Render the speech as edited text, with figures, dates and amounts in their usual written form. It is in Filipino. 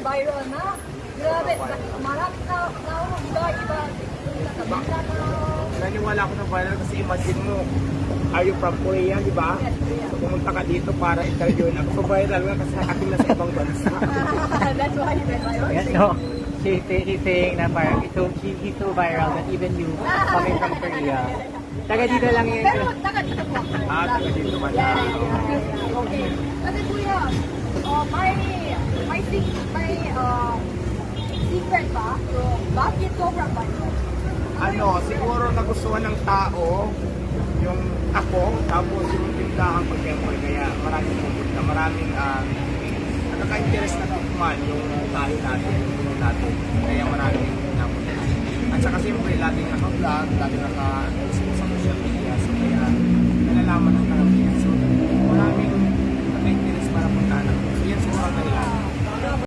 viral na. Grabe, marami na iba. Naniwala ako ng viral kasi imagine mo, are you from Korea, di ba? So, pumunta ka dito para interview na. So viral nga kasi ating nasa ibang bansa. That's why he went viral. Yes, no. He's saying na parang he's so viral that even you coming from Korea. Taga dito lang yun. Pero taga dito po. Taga dito man. Okay. Kasi kuya, may secret ba? Yung bakit sobrang viral? Ano, siguro nagustuhan ng tao yung ako, tapos yung tindahan ko siyempre, kaya maraming pupunta, maraming nakaka-interest na tikman yung tayo natin, yung natin, kaya maraming napunta. At saka siyempre, laging naka-vlog, laging naka-expo sa social media, so kaya nalalaman ng